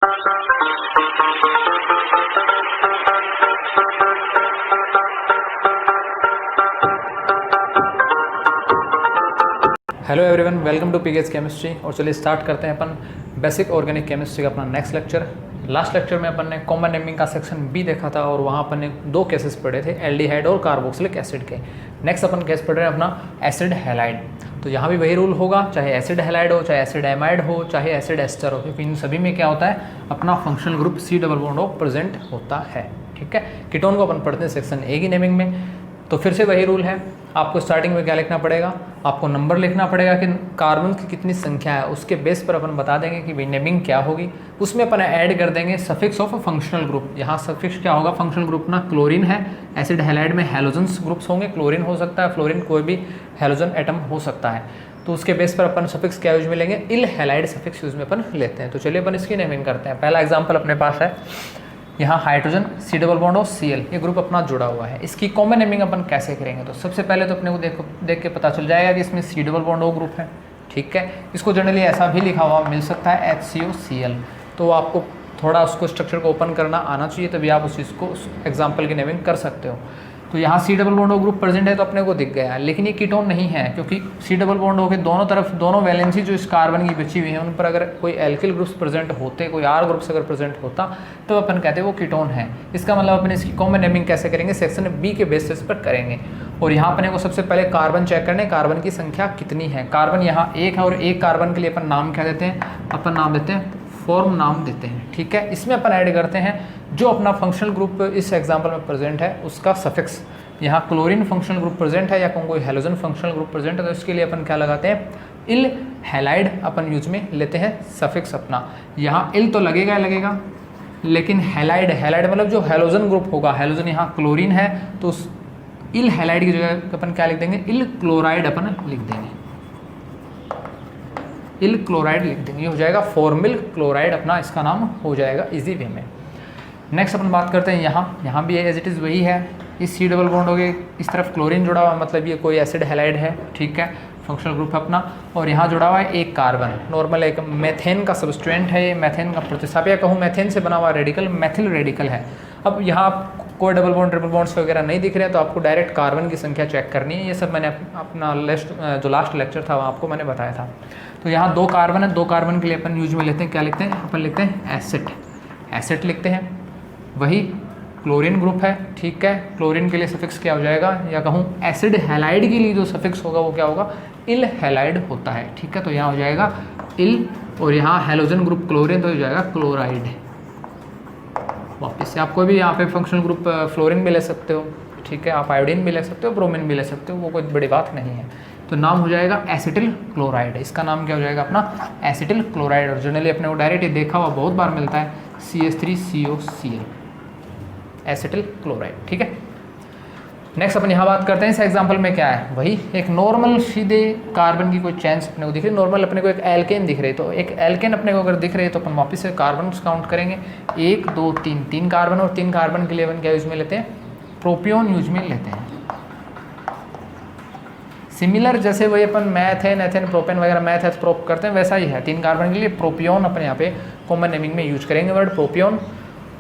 Hello everyone, welcome to PKS chemistry. और चलिए start करते हैं अपन बेसिक ऑर्गेनिक केमिस्ट्री का अपना नेक्स्ट लेक्चर। लास्ट लेक्चर में अपन ने कॉमन नेमिंग का सेक्शन बी देखा था और वहाँ अपन ने दो केसेस पढ़े थे, एल्डिहाइड और कार्बोक्सिलिक एसिड के। नेक्स्ट अपन केस पढ़ रहे हैं अपना एसिड हैलाइड। तो यहाँ भी वही रूल होगा, चाहे एसिड हैलाइड हो, चाहे एसिड एमाइड हो, चाहे एसिड एस्टर हो, क्योंकि इन सभी में क्या होता है, अपना functional group C double bond O present होता है। ठीक है, कीटोन को अपन पढ़ते हैं सेक्शन ए की नेमिंग में। तो फिर से वही रूल है, आपको स्टार्टिंग में क्या लिखना पड़ेगा, आपको नंबर लिखना पड़ेगा कि कार्बन की कितनी संख्या है, उसके बेस पर अपन बता देंगे कि भाई नेमिंग क्या होगी। उसमें अपन ऐड कर देंगे सफिक्स ऑफ फंक्शनल ग्रुप। यहाँ सफिक्स क्या होगा, फंक्शनल ग्रुप ना क्लोरीन है, एसिड हैलाइड में हैलोजन्स ग्रुप्स होंगे, क्लोरीन हो सकता है, फ्लोरीन कोई भी हैलोजन एटम हो सकता है। तो उसके बेस पर अपन सफिक्स क्या यूज में लेंगे, इल हैलाइड सफिक्स यूज में अपन लेते हैं। तो चलिए अपन इसकी नेमिंग करते हैं। पहला एग्जाम्पल अपने पास है, यहाँ हाइड्रोजन C डबल बॉन्ड और Cl, ये ग्रुप अपना जुड़ा हुआ है। इसकी कॉमन नेमिंग अपन कैसे करेंगे, तो सबसे पहले तो अपने को देख के पता चल जाएगा कि इसमें C double bond O group है। ठीक है, इसको जनरली ऐसा भी लिखा हुआ मिल सकता है HCOCl। तो आपको थोड़ा उसको स्ट्रक्चर को ओपन करना आना चाहिए, तभी आप उस चीज़ को एग्जाम्पल की नेमिंग कर सकते हो। तो यहाँ C double bond O group present है तो अपने को दिख गया है, लेकिन ये कीटोन नहीं है, क्योंकि C डबल बॉन्ड O के दोनों तरफ दोनों वैलेंसी जो इस कार्बन की बची हुई है उन पर अगर कोई एल्किल ग्रुप्स प्रेजेंट होते, कोई R ग्रुप्स अगर प्रेजेंट होता तो अपन कहते हैं वो कीटोन है। इसका मतलब अपन इसकी कॉमन नेमिंग कैसे करेंगे, सेक्शन बी के बेसिस पर करेंगे। और यहाँ अपने को सबसे पहले कार्बन चेक करने, कार्बन की संख्या कितनी है। कार्बन यहाँ एक है और एक कार्बन के लिए अपन नाम क्या देते हैं, अपन नाम देते हैं फॉर्म नाम देते हैं। ठीक है, इसमें अपन ऐड करते हैं जो अपना फंक्शनल ग्रुप इस एग्जाम्पल में प्रेजेंट है उसका सफिक्स। यहाँ क्लोरीन फंक्शनल ग्रुप प्रेजेंट है या कोई हैलोजन फंक्शनल ग्रुप प्रेजेंट है, तो इसके लिए अपन क्या लगाते हैं, इल हैलाइड अपन यूज में लेते हैं सफिक्स अपना। यहाँ इल तो लगेगा, लेकिन हैलाइड मतलब जो हैलोजन ग्रुप होगा, हैलोजन यहाँ क्लोरीन है तो उस इल हैलाइड की जगह अपन क्या लिख देंगे, इल क्लोराइड अपन लिख देंगे, इल क्लोराइड लिख देंगे। ये हो जाएगा फॉर्मिल क्लोराइड, अपना इसका नाम हो जाएगा इजी वे में। नेक्स्ट अपन बात करते हैं यहाँ भी एज इट इज़ वही है। इस C डबल बॉन्ड हो गए, इस तरफ क्लोरीन जुड़ा हुआ, मतलब ये कोई एसिड हैलाइड है। ठीक है, फंक्शनल ग्रुप है अपना। और यहाँ जुड़ा हुआ है एक कार्बन, नॉर्मल एक मेथेन का सब्सटेंट है, ये मेथेन का प्रतिस्थापक, या कहूँ मेथेन से बना हुआ रेडिकल मैथिल रेडिकल है। अब यहाँ कोई डबल बॉन्ड ट्रिपल बॉन्ड्स वगैरह नहीं दिख रहे हैं, तो आपको डायरेक्ट कार्बन की संख्या चेक करनी है। ये सब मैंने अपना जो लास्ट लेक्चर था वहाँ आपको मैंने बताया था। तो यहाँ दो कार्बन है, दो कार्बन के लिए अपन यूज में लेते हैं, क्या लिखते हैं, अपन लिखते हैं एसिड लिखते हैं। वही क्लोरीन ग्रुप है। ठीक है, क्लोरीन के लिए सफिक्स क्या हो जाएगा, या कहूँ एसिड हैलाइड के लिए जो सफिक्स होगा वो क्या होगा, इल हैलाइड होता है। ठीक है, तो यहाँ हो जाएगा इल, और यहाँ हैलोजन ग्रुप क्लोरीन तो हो जाएगा क्लोराइड। वापस से आप कोई भी यहाँ पे फंक्शनल ग्रुप फ्लोरीन भी ले सकते हो। ठीक है, आप आयोडीन भी ले सकते हो, ब्रोमीन भी ले सकते हो, वो कोई बड़ी बात नहीं है। तो नाम हो जाएगा एसिटिल क्लोराइड, इसका नाम क्या हो जाएगा अपना एसिटिल क्लोराइड। और जनरली अपने को डायरेक्ट ये देखा हुआ बहुत बार मिलता है CH3COCl, एसिटिल क्लोराइड। ठीक है, नेक्स्ट अपन यहाँ बात करते हैं इस एग्जांपल में क्या है, वही एक नॉर्मल सीधे कार्बन की कोई चेन्स अपने को दिख रही है। नॉर्मल अपने को एक एल्केन दिख रही है, तो एक एल्केन अपने को अगर दिख रही है तो अपन वापस से कार्बन काउंट करेंगे, 1 2 3, 3 कार्बन, और 3 कार्बन के लिए अपन क्या यूज में लेते हैं, प्रोपियोन यूज में लेते हैं। सिमिलर जैसे वही अपन मैथेन, एथेन, प्रोपेन वगैरह मैथ एथ प्रोप करते हैं, वैसा ही है। 3 कार्बन के लिए प्रोपियोन अपन यहाँ पे कॉमन नेमिंग में यूज करेंगे वर्ड प्रोपियोन।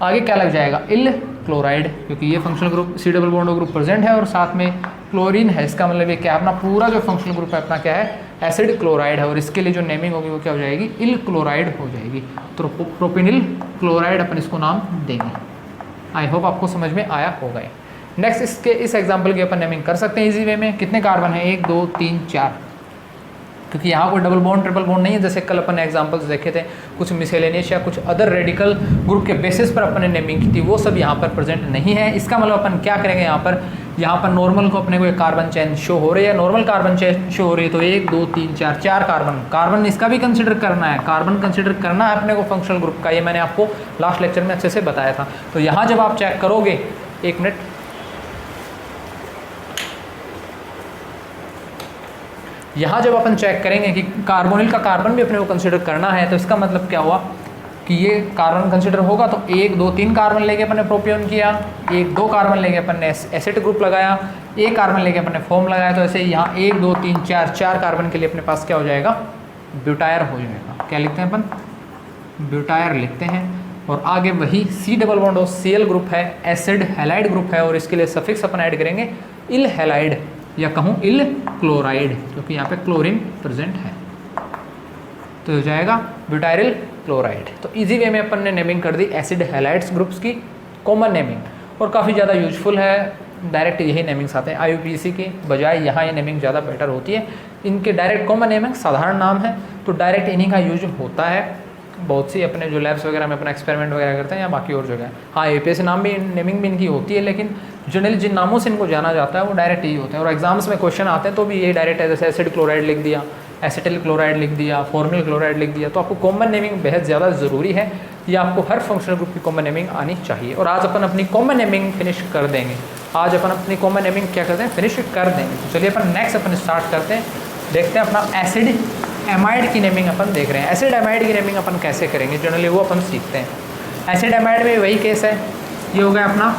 आगे क्या लग जाएगा, इल क्लोराइड, क्योंकि ये functional group C double bond O group present है और साथ में क्लोरीन है। इसका मतलब ये क्या, अपना पूरा जो फंक्शनल ग्रुप है अपना क्या है, एसिड क्लोराइड है। और इसके लिए जो नेमिंग होगी वो क्या हो जाएगी, इल क्लोराइड हो जाएगी। तो प्रोपिनिल क्लोराइड अपन इसको नाम देंगे। आई होप आपको समझ में आया होगा। नेक्स्ट इस एग्जाम्पल की अपन नेमिंग कर सकते हैं इजी वे में। कितने कार्बन है, 1 2 3 4, क्योंकि यहाँ कोई डबल बॉन्ड ट्रिपल बॉन्ड नहीं है, जैसे कल अपन एग्जांपल्स देखे थे, कुछ मिसेलेनियस या कुछ अदर रेडिकल ग्रुप के बेसिस पर अपन ने नेमिंग की थी, वो सब यहाँ पर प्रेजेंट नहीं है। इसका मतलब अपन क्या करेंगे, यहाँ पर नॉर्मल को अपने को एक कार्बन चेन शो हो रही है, नॉर्मल कार्बन चेन शो हो रही है, तो 1 2 3 4 4 कार्बन इसका भी कंसिडर करना है, कार्बन कंसिडर करना है अपने को फंक्शनल ग्रुप का। ये मैंने आपको लास्ट लेक्चर में अच्छे से बताया था। तो यहाँ जब आप चेक करोगे, 1 मिनट, यहाँ जब अपन चेक करेंगे कि कार्बोनिल का कार्बन भी अपने को कंसिडर करना है, तो इसका मतलब क्या हुआ कि ये कार्बन कंसिडर होगा, तो 1 2 3 कार्बन लेके अपन ने प्रोपियोन किया, 1 2 कार्बन लेके अपन ने एसिड ग्रुप लगाया, 1 कार्बन लेके अपन ने फॉर्म लगाया। तो ऐसे यहाँ 1 2 3 4 4 कार्बन के लिए अपने पास क्या हो जाएगा, ब्यूटायर हो जाएगा। क्या लिखते हैं अपन, ब्यूटायर लिखते हैं और आगे वही सी डबल बॉन्ड और Cl ग्रुप है, एसिड हैलाइड ग्रुप है और इसके लिए सफिक्स अपन ऐड करेंगे इल हैलाइड या कहूँ इल क्लोराइड, क्योंकि यहाँ पे क्लोरीन प्रेजेंट है, तो हो जाएगा ब्यूटायरिल क्लोराइड। तो इजी वे में अपन ने नेमिंग कर दी एसिड हैलाइड्स ग्रुप्स की, कॉमन नेमिंग, और काफ़ी ज़्यादा यूजफुल है। डायरेक्ट यही नेमिंग्स आते हैं IUPAC के बजाय, यहाँ ये नेमिंग ज़्यादा बेटर होती है। इनके डायरेक्ट कॉमन नेमिंग साधारण नाम है, तो डायरेक्ट इन्हीं का यूज होता है बहुत सी अपने जो लैब्स वगैरह में अपना एक्सपेरिमेंट वगैरह करते हैं या बाकी और जगह। हाँ IUPAC नाम भी नेमिंग भी इनकी होती है, लेकिन जनरली जिन नामों से इनको जाना जाता है वो डायरेक्ट यही होते हैं। और एग्जाम्स में क्वेश्चन आते हैं तो भी यही डायरेक्ट है, जैसे एसिड क्लोराइड लिख दिया, एसिटिल क्लोराइड लिख दिया, फॉर्मिल क्लोराइड लिख दिया। तो आपको कॉमन नेमिंग बेहद ज़्यादा ज़रूरी है, या आपको हर फंक्शनल ग्रुप की कॉमन नेमिंग आनी चाहिए। और आज अपन अपनी कॉमन नेमिंग फिनिश कर देंगे। आज अपन अपनी कॉमन नेमिंग क्या करते हैं, फिनिश कर देंगे। तो चलिए अपन नेक्स्ट अपन स्टार्ट करते हैं, देखते हैं अपना एसिड एमाइड की नेमिंग अपन देख रहे हैं। एसिड एमाइड की नेमिंग अपन कैसे करेंगे, जनरली वो अपन सीखते हैं। एसिड एमाइड में वही केस है, ये हो गया अपना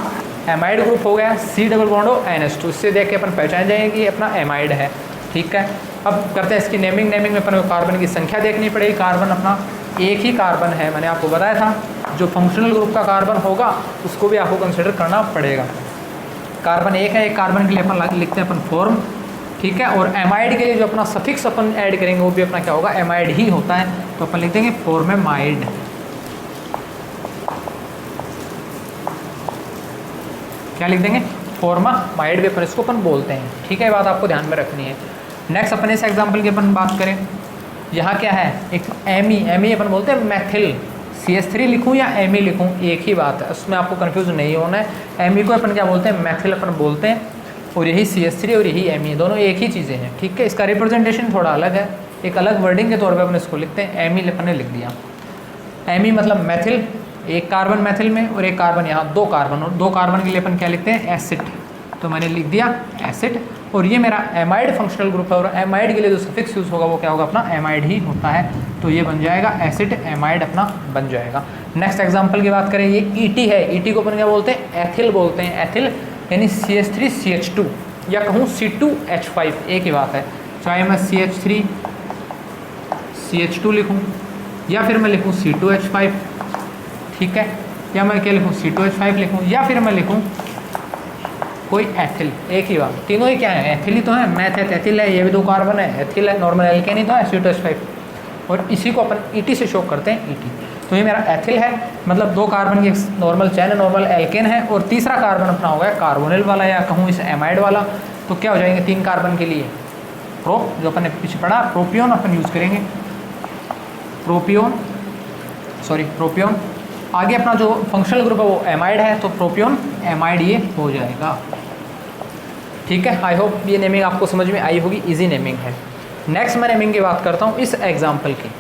एमाइड ग्रुप हो गया C डबल बॉन्ड NH2, इससे देख के अपन पहचान जाएंगे कि अपना एमाइड है। ठीक है, अब करते हैं इसकी नेमिंग। नेमिंग में अपन को कार्बन की संख्या देखनी पड़ेगी। कार्बन अपना एक ही कार्बन है, मैंने आपको बताया था, जो फंक्शनल ग्रुप का कार्बन होगा उसको भी आपको कंसिडर करना पड़ेगा। कार्बन एक है, एक कार्बन के लिए अपन लिखते हैं अपन फॉर्म। ठीक है, और एमाइड के लिए जो अपना सफिक्स अपन ऐड करेंगे वो भी अपना क्या होगा, एमाइड ही होता है, तो अपन लिख देंगे फॉर्मेमाइड। क्या लिख देंगे, फॉर्मामाइड भी अपन इसको अपन बोलते हैं। ठीक है, बात आपको ध्यान में रखनी है। नेक्स्ट अपन इस एग्जाम्पल की अपन बात करें, यहाँ क्या है, एक एमी अपन बोलते हैं मैथिल। CH3 लिखूँ या एमी लिखूँ एक ही बात है, उसमें आपको कंफ्यूज नहीं होना है। एमी को अपन क्या बोलते हैं, मैथिल अपन बोलते हैं, और यही CH3 और यही एमी, दोनों एक ही चीज़ें हैं। ठीक है, इसका रिप्रेजेंटेशन थोड़ा अलग है, एक अलग वर्डिंग के तौर पे अपन इसको लिखते हैं। एमी अपन ने लिख दिया, एमी मतलब मैथिल, एक कार्बन मैथिल में और एक कार्बन यहाँ, दो कार्बन, और दो कार्बन के लिए अपन क्या लिखते हैं, एसिड, तो मैंने लिख दिया एसिड। और ये मेरा एमाइड फंक्शनल ग्रुप है, और एमाइड के लिए जो सफिक्स यूज़ होगा वो क्या होगा, अपना एमाइड ही होता है, तो ये बन जाएगा एसिड एमाइड अपना बन जाएगा। नेक्स्ट एग्जांपल की बात करें, ये ET है, ET को अपन क्या बोलते हैं, एथिल बोलते हैं। एथिल यानी CH3CH2 या कहूँ C2H5, एक ही बात है, चाहे मैं CH3CH2 लिखूँ या फिर मैं लिखूँ C2H5। ठीक है, या मैं क्या लिखूँ, C2H5 लिखूँ, या फिर मैं लिखूँ कोई एथिल, एक ही बात, तीनों ही क्या है, एथिल ही तो है। मैथ है, एथिल है, ये भी दो कार्बन है, एथिल है, नॉर्मल एल्केन ही तो है, C2H5, और इसी को अपन ET से शो करते हैं, ET। तो ये मेरा एथिल है, मतलब दो कार्बन की नॉर्मल चैन है, नॉर्मल एल्केन है, और तीसरा कार्बन अपना हो गया कार्बोनिल वाला या कहूँ इस एमाइड वाला। तो क्या हो जाएंगे, तीन कार्बन के लिए जो अपन ने पीछे पढ़ा, प्रोपियोन अपन यूज़ करेंगे, प्रोपियोन। आगे अपना जो फंक्शनल ग्रुप है वो एमाइड है, तो प्रोपियोन एमाइड ये हो जाएगा। ठीक है, आई होप ये नेमिंग आपको समझ में आई होगी, इजी नेमिंग है। नेक्स्ट मैं नेमिंग की बात करता हूँ इस एग्जाम्पल की।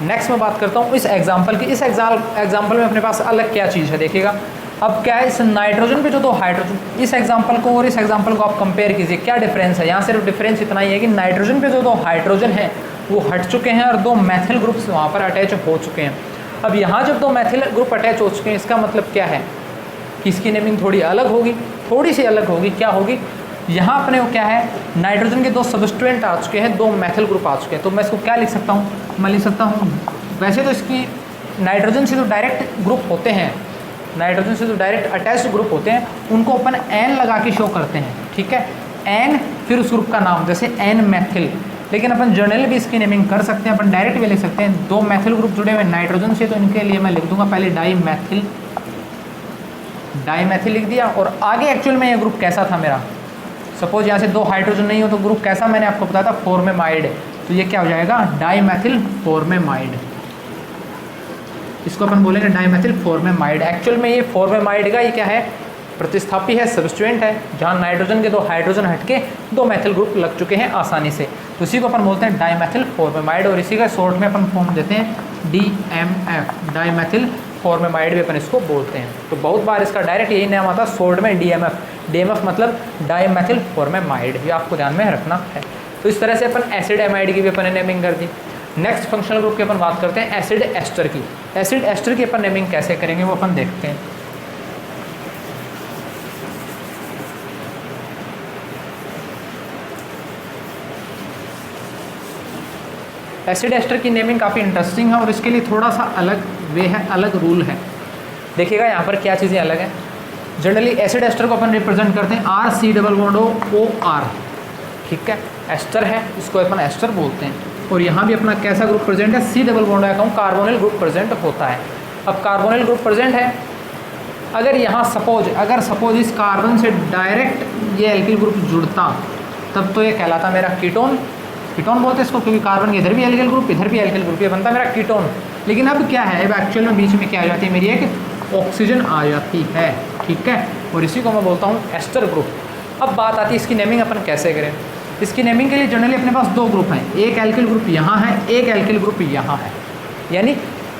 नेक्स्ट मैं बात करता हूँ इस एग्जाम्पल की। इस एग्जाम्पल में अपने पास अलग क्या चीज़ है, देखिएगा। अब क्या है, इस नाइट्रोजन पे जो दो हाइड्रोजन, इस एग्जाम्पल को और इस एग्जाम्पल को आप कंपेयर कीजिए, क्या डिफरेंस है। यहाँ सिर्फ डिफरेंस इतना ही है कि नाइट्रोजन पे जो दो हाइड्रोजन हैं वो हट चुके हैं और दो मैथिल ग्रुप्स वहाँ पर अटैच हो चुके हैं। अब यहाँ जब दो मैथिल ग्रुप अटैच हो चुके हैं, इसका मतलब क्या है कि इसकी नेमिंग थोड़ी अलग होगी, थोड़ी सी अलग होगी। क्या होगी, यहाँ अपने को क्या है, नाइट्रोजन के दो सबस्टिट्यूएंट आ चुके हैं, दो मैथिल ग्रुप आ चुके हैं, तो मैं इसको क्या लिख सकता हूँ, मैं लिख सकता हूँ, वैसे तो इसकी नाइट्रोजन से जो डायरेक्ट ग्रुप होते हैं, नाइट्रोजन से जो डायरेक्ट अटैच्ड ग्रुप होते हैं, उनको अपन एन लगा के शो करते हैं। ठीक है, एन फिर उस ग्रुप का नाम, जैसे एन मैथिल। लेकिन अपन जर्नल भी इसकी नेमिंग कर सकते हैं, अपन डायरेक्ट भी लिख सकते हैं। दो मैथिल ग्रुप जुड़े हुए नाइट्रोजन से, तो इनके लिए मैं लिख दूंगा पहले डाईमैथिल लिख दिया। और आगे एक्चुअल में ये ग्रुप कैसा था मेरा, सपोज यहाँ से दो हाइड्रोजन नहीं हो तो ग्रुप कैसा, मैंने आपको बताया था फॉर्मेमाइड, तो ये क्या हो जाएगा, डाईमैथिल फॉर्मेमाइड। इसको अपन बोलेंगे डाईमैथिल फॉर्मेमाइड। एक्चुअल में ये फॉर्मेमाइड का ये क्या है, प्रतिस्थापी है, सबस्टिट्यूएंट है, जहाँ नाइट्रोजन के दो हाइड्रोजन हटके दो मैथिल ग्रुप लग चुके हैं आसानी से, तो इसी को अपन बोलते हैं डाईमैथिल फॉर्मेमाइड। और इसी का शॉर्ट में अपन फॉर्म देते हैं DMF, डाईमैथिल फॉर्मेमाइड भी अपन इसको बोलते हैं। तो बहुत बार इसका डायरेक्ट यही नाम आता है शॉर्ट में DMF मतलब डाईमैथिल फॉर्मेमाइड, ये आपको ध्यान में रखना है। तो इस तरह से अपन एसिड एमाइड की भी अपन ने नेमिंग कर दी। नेक्स्ट फंक्शनल ग्रुप की अपन बात करते हैं एसिड एस्टर की। एसिड एस्टर की अपन नेमिंग कैसे करेंगे वो अपन देखते हैं। एसिड एस्टर की नेमिंग काफ़ी इंटरेस्टिंग है और इसके लिए थोड़ा सा अलग वे है, अलग रूल है। देखिएगा यहाँ पर क्या चीज़ें अलग हैं। जनरली एसिड एस्टर को अपन रिप्रेजेंट करते हैं RC≡OR, ठीक है, एस्टर है, इसको अपन एस्टर बोलते हैं। और यहाँ भी अपना कैसा ग्रुप प्रेजेंट है, C≡, कार्बोनिल ग्रुप प्रेजेंट होता है। अब कार्बोनिल ग्रुप प्रेजेंट है, अगर यहाँ सपोज इस कार्बन से डायरेक्ट ये एल्किल ग्रुप जुड़ता, तब तो ये कहलाता मेरा कीटोन बोलते हैं इसको, क्योंकि कार्बन के इधर भी एल्किल ग्रुप, इधर भी एल्किल ग्रुप, ये बनता मेरा कीटोन। लेकिन अब क्या है, अब एक्चुअल में बीच में क्या आ जाती है मेरी, एक ऑक्सीजन आ जाती है, ठीक है, और इसी को मैं बोलता हूँ एस्टर ग्रुप। अब बात आती है इसकी नेमिंग अपन कैसे करें। इसकी नेमिंग के लिए जनरली अपने पास दो ग्रुप हैं, एक एल्किल ग्रुप यहाँ है, एक एल्किल ग्रुप यहाँ है। यानी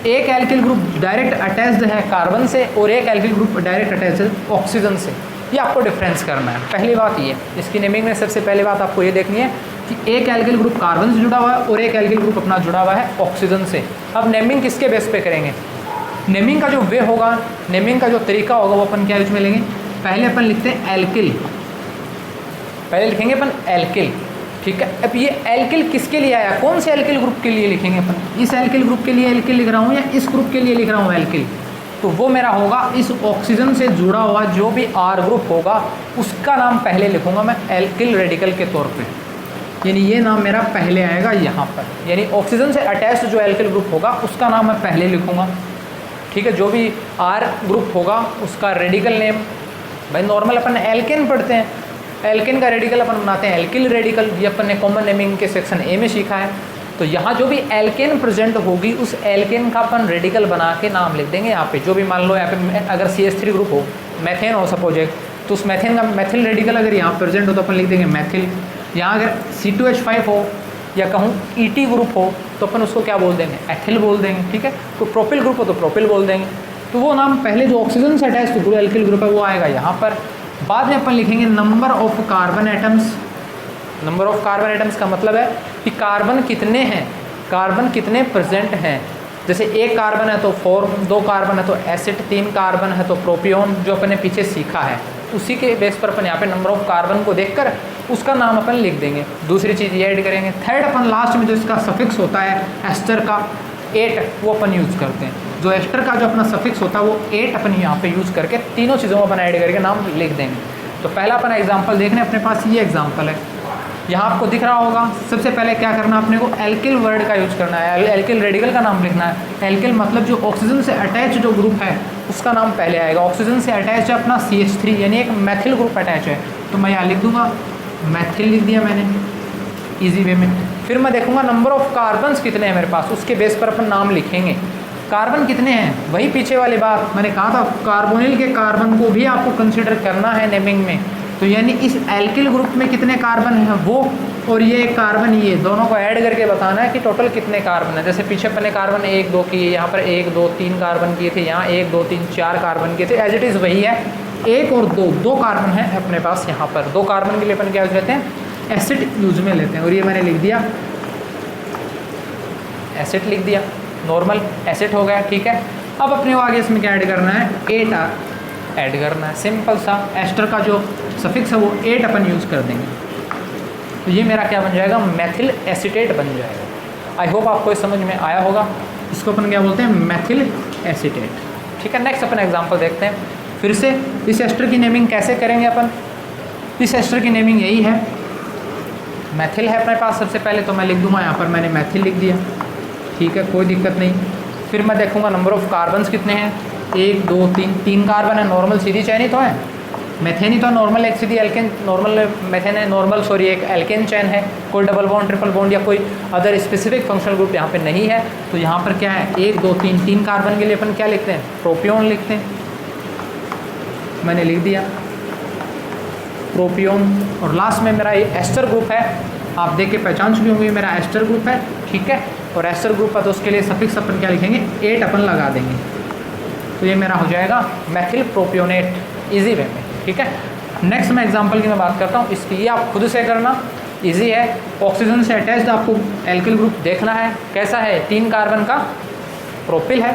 एक एल्किल ग्रुप डायरेक्ट अटैच्ड है कार्बन से और एक एल्किल ग्रुप डायरेक्ट अटैच्ड है ऑक्सीजन से। ये आपको डिफरेंस करना है। पहली बात ये, इसकी नेमिंग में सबसे पहले बात आपको ये देखनी है कि एक एल्किल ग्रुप कार्बन से जुड़ा हुआ है और एक एल्किल ग्रुप अपना जुड़ा हुआ है ऑक्सीजन से। अब नेमिंग किसके बेस पे करेंगे, नेमिंग का जो वे होगा, नेमिंग का जो तरीका होगा वो अपन क्या यूज में लेंगे। पहले अपन लिखते हैं एल्किल, पहले लिखेंगे अपन एल्किल, ठीक है। अब ये एल्किल किसके लिए आया, कौन से एल्किल ग्रुप के लिए लिखेंगे अपन, इस एल्किल ग्रुप के लिए एल्किल लिख रहा हूँ या इस ग्रुप के लिए लिख रहा हूँ एल्किल, तो वो मेरा होगा इस ऑक्सीजन से जुड़ा हुआ जो भी R ग्रुप होगा उसका नाम पहले लिखूंगा मैं एल्किल रेडिकल के तौर पे। यानी ये नाम मेरा पहले आएगा यहाँ पर, यानी ऑक्सीजन से अटैच्ड जो एल्किल ग्रुप होगा उसका नाम मैं पहले लिखूंगा, ठीक है। जो भी R ग्रुप होगा उसका रेडिकल नेम, भाई नॉर्मल अपन एल्केन पढ़ते हैं, एल्केन का रेडिकल अपन बनाते हैं एल्किल रेडिकल, ये अपन ने कॉमन नेमिंग के सेक्शन ए में सीखा है। तो यहाँ जो भी एल्केन प्रेजेंट होगी उस एल्केन का अपन रेडिकल बना के नाम लिख देंगे। यहाँ पे जो भी मान लो यहाँ पे अगर CH3 ग्रुप हो, मैथेन हो सपोज एक, तो उस मैथेन का मैथिल रेडिकल अगर यहाँ प्रेजेंट हो तो अपन लिख देंगे मैथिल। यहाँ अगर C2H5 हो या कहूँ ET ग्रुप हो तो अपन उसको क्या बोल देंगे, एथिल बोल देंगे, ठीक है। तो प्रोपिल ग्रुप हो तो प्रोपिल बोल देंगे। तो वो नाम पहले जो ऑक्सीजन से अटैच ग्रुप एल्किल ग्रुप है वो आएगा यहाँ पर। बाद में अपन लिखेंगे number of carbon atoms. Number of carbon atoms का मतलब है कि कार्बन कितने हैं, कार्बन कितने प्रेजेंट हैं। जैसे एक कार्बन है तो 4, 2 कार्बन है तो एसिड, 3 कार्बन है तो प्रोपियोन, जो अपन ने पीछे सीखा है उसी के बेस पर अपन यहाँ पे नंबर ऑफ कार्बन को देखकर उसका नाम अपन लिख देंगे। दूसरी चीज़ ये ऐड करेंगे। थर्ड अपन लास्ट में जो इसका सफिक्स होता है एस्टर का 8, वो अपन यूज़ करते हैं। जो एस्टर का जो अपना सफिक्स होता है वो 8 अपन यहाँ पे यूज़ करके तीनों चीज़ों को अपन ऐड करके नाम लिख देंगे। तो पहला अपन एग्जाम्पल देखने, अपने पास ये एग्जाम्पल है, यहाँ आपको दिख रहा होगा। सबसे पहले क्या करना है अपने को, एल्किल वर्ड का यूज करना है, एल्किल रेडिकल का नाम लिखना है। एल्किल मतलब जो ऑक्सीजन से अटैच जो ग्रुप है उसका नाम पहले आएगा। ऑक्सीजन से अटैच है अपना CH3, यानी एक मैथिल ग्रुप अटैच है, तो मैं यहाँ लिख दूंगा मैथिल, लिख दिया मैंने ईजी वे में। फिर मैं देखूंगा नंबर ऑफ कार्बन्स कितने हैं मेरे पास, उसके बेस पर अपन नाम लिखेंगे। कार्बन कितने हैं, वही पीछे वाली बात मैंने कहा था, कार्बोनिल के कार्बन को भी आपको कंसिडर करना है नेमिंग में। तो यानी इस एल्किल ग्रुप में कितने कार्बन हैं वो, और ये कार्बन, ये दोनों को ऐड करके बताना है कि टोटल कितने कार्बन है। जैसे पीछे अपने कार्बन 1, 2 किए, यहाँ पर 1, 2, 3 कार्बन किए थे, यहाँ 1, 2, 3, 4 कार्बन किए थे। एज इट इज़ वही है, 1 और 2 कार्बन है अपने पास यहाँ पर। 2 कार्बन के लिए अपन क्या यूज लेते हैं, एसिड यूज में लेते हैं। और ये मैंने लिख दिया एसिड, लिख दिया, नॉर्मल एसिड हो गया, ठीक है। अब अपने को आगे इसमें क्या ऐड करना है, 8 ऐड करना है, सिंपल सा। एस्टर का जो सफिक्स है वो 8 अपन यूज़ कर देंगे, तो ये मेरा क्या बन जाएगा, मैथिल एसीटेट बन जाएगा। आई होप आपको इस समझ में आया होगा। इसको अपन क्या बोलते हैं, मैथिल एसीटेट, ठीक है। नेक्स्ट अपन एग्जांपल देखते हैं। फिर से इस एस्टर की नेमिंग कैसे करेंगे अपन, इस एस्टर की नेमिंग यही है, मैथिल है अपने पास। सबसे पहले तो मैं लिख दूंगा यहाँ पर, मैंने मैथिल लिख दिया, ठीक है, कोई दिक्कत नहीं। फिर मैं देखूँगा नंबर ऑफ कार्बन्स कितने हैं, 1, 2, 3 कार्बन है, नॉर्मल सीधी चैन ही तो है, मेथेन ही तो नॉर्मल एक सीधी एल्केन, नॉर्मल मेथेन है, नॉर्मल सॉरी एक एल्केन चैन है, कोई डबल बॉन्ड, ट्रिपल बॉन्ड या कोई अदर स्पेसिफिक फंक्शनल ग्रुप यहाँ पे नहीं है। तो यहाँ पर क्या है, 1, 2, 3 कार्बन के लिए अपन क्या लिखते हैं, प्रोपियोन लिखते हैं, मैंने लिख दिया प्रोपियोन। और लास्ट में मेरा ये एस्टर ग्रुप है, आप देख के पहचान चुके होंगे मेरा एस्टर ग्रुप है, ठीक है। और एस्टर ग्रुप है तो उसके लिए सफिक्स अपन क्या लिखेंगे, 8 अपन लगा देंगे, तो ये मेरा हो जाएगा मैथिल प्रोपियोनेट, इजी वे में, ठीक है। नेक्स्ट मैं एग्जांपल की मैं बात करता हूँ, इसकी ये आप खुद से करना, इजी है। ऑक्सीजन से अटैच्ड आपको एल्किल ग्रुप देखना है, कैसा है, 3 कार्बन का प्रोपिल है,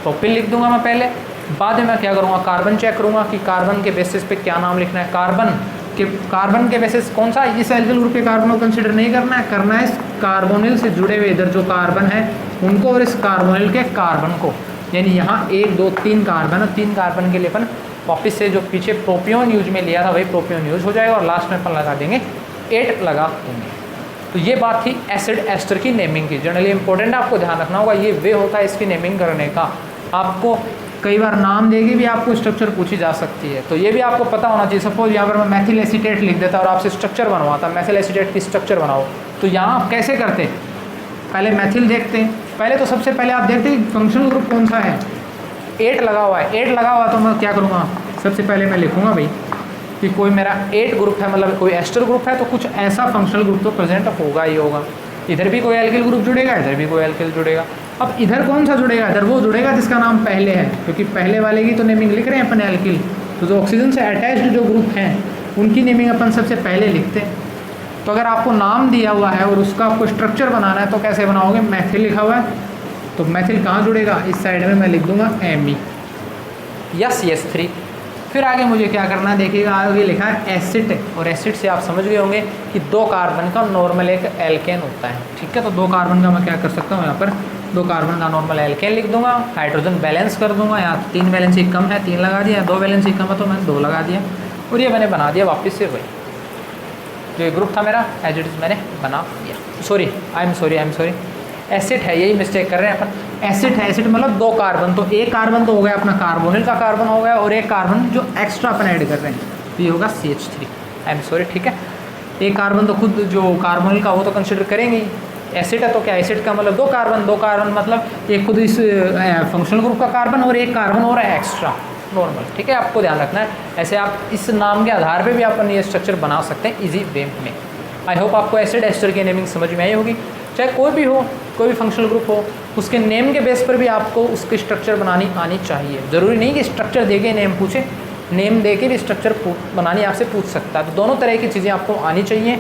प्रोपिल लिख दूंगा मैं पहले। बाद में मैं क्या करूँगा, कार्बन चेक करूँगा कि कार्बन के बेसिस पे क्या नाम लिखना है। कार्बन कि कार्बन के बेसिस कौन सा, इस एल्किल ग्रुप के कार्बन को कंसिडर नहीं करना है इस कार्बोनिल से जुड़े हुए इधर जो कार्बन है उनको और इस कार्बोनिल के कार्बन को, यानी यहाँ 1 2 3 कार्बन और 3 कार्बन के लिए अपन वापस से जो पीछे प्रोपियोन यूज में लिया था वही प्रोपियोन यूज हो जाएगा और लास्ट में अपन लगा देंगे 8 लगा देंगे। तो ये बात थी एसिड एस्टर की नेमिंग की। जनरली इंपॉर्टेंट आपको ध्यान रखना होगा, ये वे होता है इसकी नेमिंग करने का। आपको कई बार नाम देगी भी आपको स्ट्रक्चर पूछी जा सकती है, तो ये भी आपको पता होना चाहिए। सपोज यहाँ पर मैं मैथिल एसीटेट लिख देता और आपसे स्ट्रक्चर बनवाता, मैथिल एसीटेट की स्ट्रक्चर बनाओ, तो यहाँ आप कैसे करते, पहले मैथिल देखते हैं, पहले तो सबसे पहले आप देखते हैं फंक्शनल ग्रुप कौन सा है, 8 लगा हुआ है। 8 लगा हुआ तो मैं क्या करूँगा, सबसे पहले मैं लिखूँगा भाई कि कोई मेरा 8 ग्रुप है, मतलब कोई एस्टर ग्रुप है, तो कुछ ऐसा फंक्शनल ग्रुप तो प्रेजेंट होगा ही होगा। इधर भी कोई एल्किल ग्रुप जुड़ेगा, इधर भी कोई एल्किल जुड़ेगा। अब इधर कौन सा जुड़ेगा, इधर वो जुड़ेगा जिसका नाम पहले है, क्योंकि पहले वाले की तो नेमिंग लिख रहे हैं अपन एल्किल, तो जो ऑक्सीजन से अटैच्ड जो ग्रुप हैं उनकी नेमिंग अपन सबसे पहले लिखते हैं। तो अगर आपको नाम दिया हुआ है और उसका आपको स्ट्रक्चर बनाना है तो कैसे बनाओगे, मैथिल लिखा हुआ है तो मैथिल कहाँ जुड़ेगा, इस साइड में मैं लिख दूंगा Me या CH3। फिर आगे मुझे क्या करना है, देखिएगा आगे लिखा है एसिड, और एसिड से आप समझ गए होंगे कि 2 कार्बन का नॉर्मल एक एल्केन होता है। ठीक है, तो 2 कार्बन का मैं क्या कर सकता हूँ, यहाँ पर 2 कार्बन का नॉर्मल एल्केन लिख दूंगा, हाइड्रोजन बैलेंस कर दूंगा, यहाँ 3 वैलेंसी कम है 3 लगा दिया, 2 वैलेंसी कम है तो मैंने 2 लगा दिया, और ये मैंने बना दिया वापस से वही जो ये ग्रुप था मेरा एज इट इज़ मैंने बना दिया। Sorry I am sorry acid है, यही मिस्टेक कर रहे हैं अपन। एसिड है, एसिड मतलब 2 कार्बन, तो एक कार्बन तो हो गया अपना कार्बोनिल का कार्बन हो गया, और एक कार्बन जो एक्स्ट्रा अपन ऐड कर रहे हैं तो ये होगा CH3। आई एम सॉरी, ठीक है। एक कार्बन तो खुद जो कार्बोनिल का वो तो कंसिडर करेंगे। एसिड है तो क्या, एसिड का मतलब 2 कार्बन मतलब एक खुद इस फंक्शनल ग्रुप का कार्बन और एक कार्बन और है एक्स्ट्रा नॉर्मल। ठीक है, आपको ध्यान रखना है। ऐसे आप इस नाम के आधार पे भी अपन ये स्ट्रक्चर बना सकते हैं इजी वे में। आई होप आपको एसिड एस्टर की नेमिंग समझ में आई होगी। चाहे कोई भी हो, कोई भी फंक्शनल ग्रुप हो, उसके नेम के बेस पर भी आपको उसकी स्ट्रक्चर बनानी आनी चाहिए। ज़रूरी नहीं कि स्ट्रक्चर दे के नेम पूछे, नेम दे के भी स्ट्रक्चर बनानी आपसे पूछ सकता है। तो दोनों तरह की चीज़ें आपको आनी चाहिए।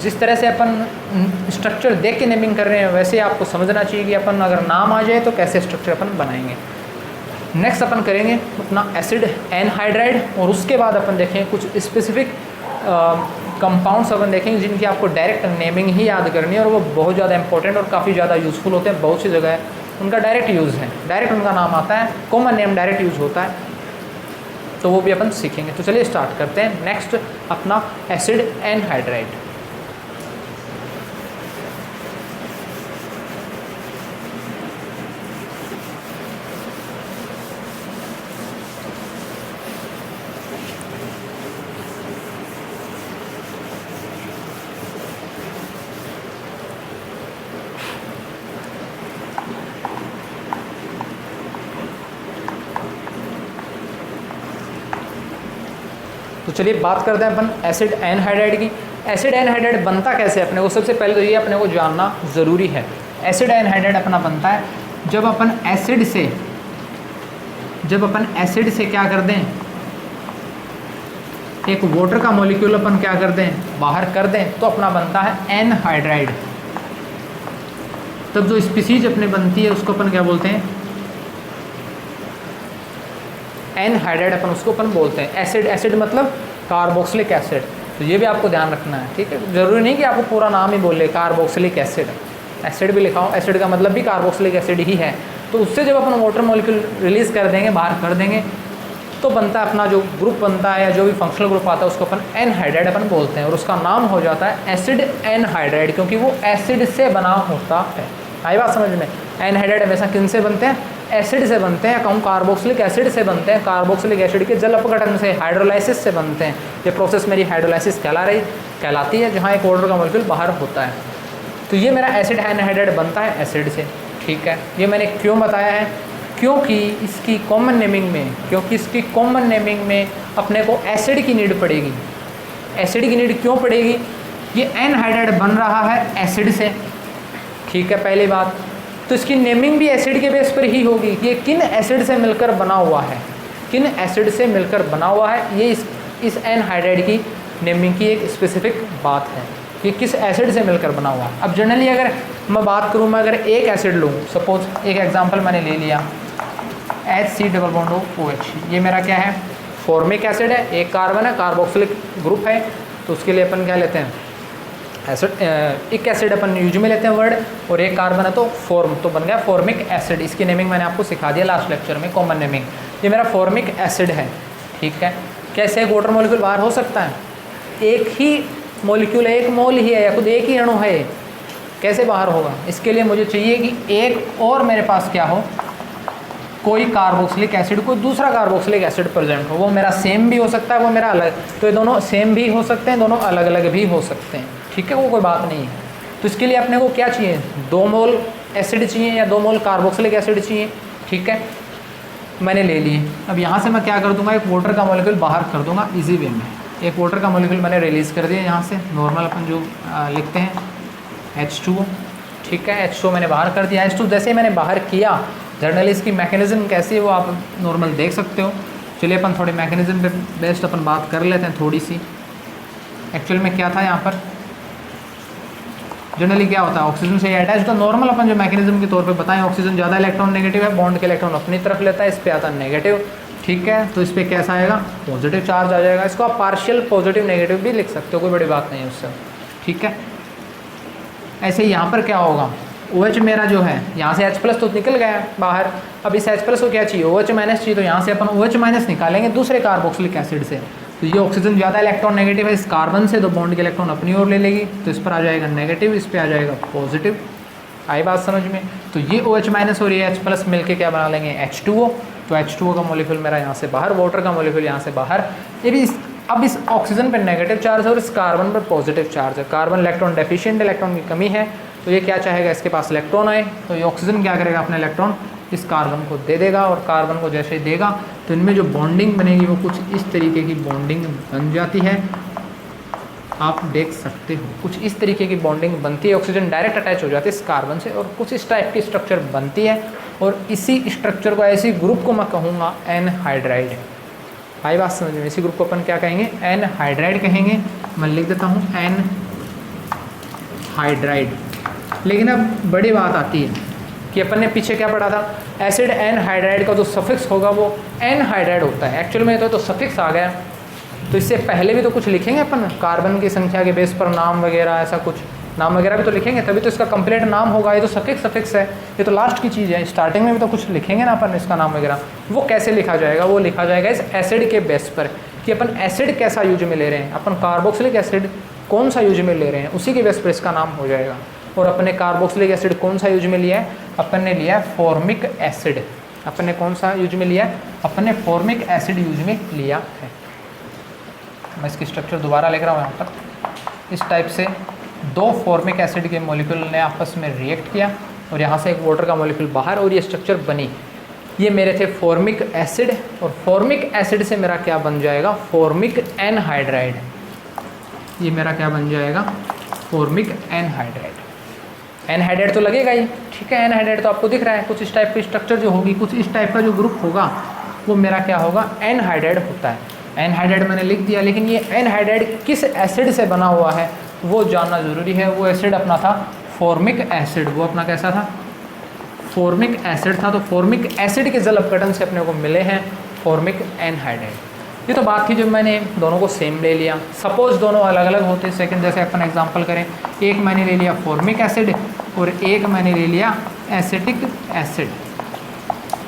जिस तरह से अपन स्ट्रक्चर देख के नेमिंग कर रहे हैं वैसे आपको समझना चाहिए कि अपन अगर नाम आ जाए तो कैसे स्ट्रक्चर अपन बनाएंगे। नेक्स्ट अपन करेंगे अपना एसिड एनहाइड्राइड, और उसके बाद अपन देखेंगे कुछ स्पेसिफिक कंपाउंड्स अपन देखेंगे जिनकी आपको डायरेक्ट नेमिंग ही याद करनी है, और वो बहुत ज़्यादा इंपॉर्टेंट और काफ़ी ज़्यादा यूज़फुल होते हैं। बहुत सी जगह उनका डायरेक्ट यूज़ है, डायरेक्ट उनका नाम आता है, कॉमन नेम डायरेक्ट यूज़ होता है, तो वो भी अपन सीखेंगे। तो चलिए स्टार्ट करते हैं नेक्स्ट अपना एसिड एनहाइड्राइड। तो चलिए बात करते हैं अपन एसिड एनहाइड्राइड की। एसिड एनहाइड्राइड बनता कैसे अपने को, सबसे पहले तो ये अपने को जानना ज़रूरी है। एसिड एनहाइड्राइड अपना बनता है जब अपन एसिड से क्या कर दें, एक वाटर का मॉलिक्यूल अपन क्या कर दें, बाहर कर दें, तो अपना बनता है एनहाइड्राइड। तब जो स्पीसीज अपने बनती है उसको अपन क्या बोलते हैं, एनहाइड्राइड अपन उसको अपन बोलते हैं। एसिड, एसिड मतलब कार्बोक्सिलिक एसिड, तो ये भी आपको ध्यान रखना है। ठीक है, जरूरी नहीं कि आपको पूरा नाम ही बोले कार्बोक्सिलिक एसिड, एसिड भी लिखाओ, एसिड का मतलब भी कार्बोक्सिलिक एसिड ही है। तो उससे जब अपन वाटर मॉलिक्यूल रिलीज़ कर देंगे, बाहर कर देंगे, तो बनता है अपना जो ग्रुप बनता है या जो भी फंक्शनल ग्रुप आता है उसको अपन एनहाइड्राइड अपन बोलते हैं, और उसका नाम हो जाता है एसिड एनहाइड्राइड, क्योंकि वो एसिड से बना होता है। आई बात समझ में। एनहाइड्राइड हमेशा किन से बनते हैं, एसिड से बनते हैं, कहूँ कार्बोक्सिलिक एसिड से बनते हैं। कार्बोक्सिलिक एसिड के जल अपघटन से, हाइड्रोलाइसिस से बनते हैं। ये प्रोसेस मेरी हाइड्रोलाइसिस कहलाती है, जहाँ एक वाटर का मॉलिक्यूल बाहर होता है। तो ये मेरा एसिड एनहाइड्राइड बनता है एसिड से। ठीक है, ये मैंने क्यों बताया है, क्योंकि इसकी कॉमन नेमिंग में अपने को एसिड की नीड पड़ेगी। एसिड की नीड क्यों पड़ेगी, ये एनहाइड्राइड बन रहा है एसिड से। ठीक है, पहली बात तो इसकी नेमिंग भी एसिड के बेस पर ही होगी कि ये किन एसिड से मिलकर बना हुआ है, किन एसिड से मिलकर बना हुआ है। ये इस एनहाइड्राइड की नेमिंग की एक स्पेसिफिक बात है कि किस एसिड से मिलकर बना हुआ है। अब जनरली अगर मैं बात करूँ, मैं अगर एक एसिड लूँ, सपोज एक एग्जांपल मैंने ले लिया HC डबल बॉन्ड OH, ये मेरा क्या है, फॉर्मिक एसिड है, एक कार्बन है, कार्बोक्सिलिक ग्रुप है, तो उसके लिए अपन क्या लेते हैं, एसिड, एक एसिड अपन यूज में लेते हैं वर्ड, और एक कार्बन है तो फॉर्म, तो बन गया फॉर्मिक एसिड। इसकी नेमिंग मैंने आपको सिखा दिया लास्ट लेक्चर में, कॉमन नेमिंग। ये मेरा फॉर्मिक एसिड है, ठीक है। कैसे एक वाटर मॉलिक्यूल बाहर हो सकता है, एक ही मॉलिक्यूल, एक मोल ही है या खुद एक ही अणु है, कैसे बाहर होगा? इसके लिए मुझे चाहिए कि एक और मेरे पास क्या हो, कोई कार्बोक्सिलिक एसिड, कोई दूसरा कार्बोक्सिलिक एसिड प्रेजेंट हो। वो मेरा सेम भी हो सकता है, वो मेरा अलग, तो ये दोनों सेम भी हो सकते हैं, दोनों अलग अलग भी हो सकते हैं, ठीक है, वो कोई बात नहीं है। तो इसके लिए अपने को क्या चाहिए, 2 मोल एसिड चाहिए या 2 मोल कार्बोक्सिलिक एसिड चाहिए, ठीक है, मैंने ले लिए। अब यहाँ से मैं क्या कर दूंगा, एक वाटर का मॉलिक्यूल बाहर कर दूंगा इजी वे में। एक वाटर का मॉलिक्यूल मैंने रिलीज़ कर दिया यहाँ से, नॉर्मल अपन जो लिखते हैं H2O, ठीक है, H2O मैंने बाहर कर दिया। H2 जैसे ही मैंने बाहर किया, जनरली इसकी मैकेनिज्म कैसी है वो आप नॉर्मल देख सकते हो। चलिए अपन थोड़ी मैकेनिज्म पे बेस्ड अपन बात कर लेते हैं थोड़ी सी। एक्चुअल में क्या था यहाँ पर, जनरली क्या होता है, ऑक्सीजन से अटैच, तो नॉर्मल अपन जो मैकेनिज्म के तौर पे बताएं, ऑक्सीजन ज़्यादा इलेक्ट्रॉन नेगेटिव है, बॉन्ड के इलेक्ट्रॉन अपनी तरफ लेता है, इस पर आता है नेगेटिव, ठीक है, तो इस पर कैसा आएगा, पॉजिटिव चार्ज आ जाएगा। इसको आप पार्शियल पॉजिटिव नेगेटिव भी लिख सकते हो, कोई बड़ी बात नहीं है उससे, ठीक है। ऐसे ही यहाँ पर क्या होगा, OH मेरा जो है, यहाँ से H+ तो निकल गया बाहर, अब इस H+ को क्या चाहिए, OH- चाहिए, तो यहाँ से अपन OH- निकालेंगे दूसरे कार्बोक्सिलिक एसिड से। तो ये ऑक्सीजन ज़्यादा इलेक्ट्रॉन नेगेटिव है इस कार्बन से, तो बॉन्ड के इलेक्ट्रॉन अपनी ओर ले लेगी, तो इस पर आ जाएगा नेगेटिव, इस पर आ जाएगा पॉजिटिव। आई बात समझ में? तो ये OH- और ये H+ मिलके क्या बना लेंगे, H2O। तो H2O का मॉलिक्यूल मेरा यहाँ से बाहर, वाटर का मॉलिक्यूल यहाँ से बाहर। ये भी अब इस ऑक्सीजन पर नेगेटिव चार्ज है और इस कार्बन पर पॉजिटिव चार्ज है। कार्बन इलेक्ट्रॉन डेफिशिएंट, इलेक्ट्रॉन की कमी है, तो ये क्या चाहेगा, इसके पास इलेक्ट्रॉन आए, तो ये ऑक्सीजन क्या करेगा, अपना इलेक्ट्रॉन इस कार्बन को दे देगा, और कार्बन को जैसे ही देगा तो इनमें जो बॉन्डिंग बनेगी वो कुछ इस तरीके की बॉन्डिंग बन जाती है, आप देख सकते हो कुछ इस तरीके की बॉन्डिंग बनती है। ऑक्सीजन डायरेक्ट अटैच हो जाती है इस कार्बन से और कुछ इस टाइप की स्ट्रक्चर बनती है, और इसी स्ट्रक्चर को, ऐसी ग्रुप को मैं कहूँगा एनहाइड्राइड। आई बात समझ में? इसी ग्रुप को अपन क्या कहेंगे, एनहाइड्राइड कहेंगे। मैं लिख देता हूँ एनहाइड्राइड। लेकिन अब बड़ी बात आती है कि अपन ने पीछे क्या पढ़ा था, एसिड एनहाइड्राइड का जो सफिक्स होगा वो एनहाइड्राइड होता है। एक्चुअल में तो सफिक्स आ गया, तो इससे पहले भी तो कुछ लिखेंगे अपन, कार्बन की संख्या के बेस पर नाम वगैरह, ऐसा कुछ नाम वगैरह भी तो लिखेंगे, तभी तो इसका कंप्लीट नाम होगा। ये तो सफिक्स है, ये तो लास्ट की चीज़ है, स्टार्टिंग में भी तो कुछ लिखेंगे ना अपन इसका नाम वगैरह। वो कैसे लिखा जाएगा, वो लिखा जाएगा इस एसिड के बेस पर कि अपन एसिड कैसा यूज में ले रहे हैं, अपन कार्बोक्सिलिक एसिड कौन सा यूज में ले रहे हैं, उसी के बेस पर इसका नाम हो जाएगा। और अपने कार्बोक्सिलिक एसिड कौन सा यूज में लिया है, अपन ने लिया है फॉर्मिक एसिड। अपन ने कौन सा यूज में लिया है, अपन ने फॉर्मिक एसिड यूज में लिया है। मैं इसकी स्ट्रक्चर दोबारा लिख रहा हूँ यहाँ पर। इस टाइप से दो फॉर्मिक एसिड के मॉलिक्यूल ने आपस में रिएक्ट किया और यहाँ से एक वाटर का मॉलिक्यूल बाहर, और ये स्ट्रक्चर बनी। ये मेरे थे फॉर्मिक एसिड, और फॉर्मिक एसिड से मेरा क्या बन जाएगा, फॉर्मिक एनहाइड्राइड। ये मेरा क्या बन जाएगा, फॉर्मिक एनहाइड्राइड। एनहाइड्राइड तो लगेगा ही, ठीक है, एनहाइड्राइड तो आपको दिख रहा है। कुछ इस टाइप की स्ट्रक्चर जो होगी, कुछ इस टाइप का जो ग्रुप होगा, वो मेरा क्या होगा, एनहाइड्राइड होता है। एनहाइड्राइड मैंने लिख दिया, लेकिन ये एनहाइड्राइड किस एसिड से बना हुआ है वो जानना ज़रूरी है। वो एसिड अपना था फॉर्मिक एसिड। वो अपना कैसा था, फॉर्मिक एसिड था। तो फॉर्मिक एसिड के जल अपघटन से अपने को मिले हैं फॉर्मिक एनहाइड्राइड। ये तो बात थी जब मैंने दोनों को सेम ले लिया। सपोज दोनों अलग अलग होते, सेकंड जैसे अपन एग्जांपल करें, एक मैंने ले लिया फॉर्मिक एसिड और एक मैंने ले लिया एसिटिक एसिड।